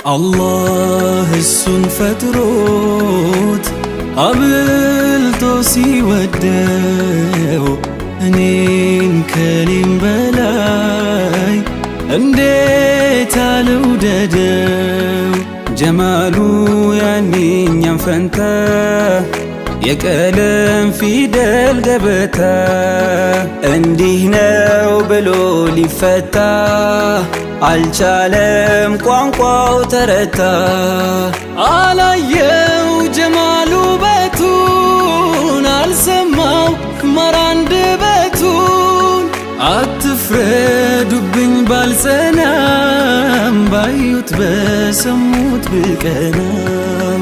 አላህ እሱን ፈጥሮት አብልጦ ሲወደው እኔን ከኔም በላይ እንዴት አልውደደው። ጀማሉ ያኔ እኛም ፈንታ የቀለም ፊደል ገበታ እንዲህ ነው ብሎ ሊፈታ አልቻለም ቋንቋው ተረታ። አላየው ጀማሉ በቱን አልሰማው መራንደበቱን አትፍረዱብኝ ባልጸናም ባዩት በሰሙት ብቀናም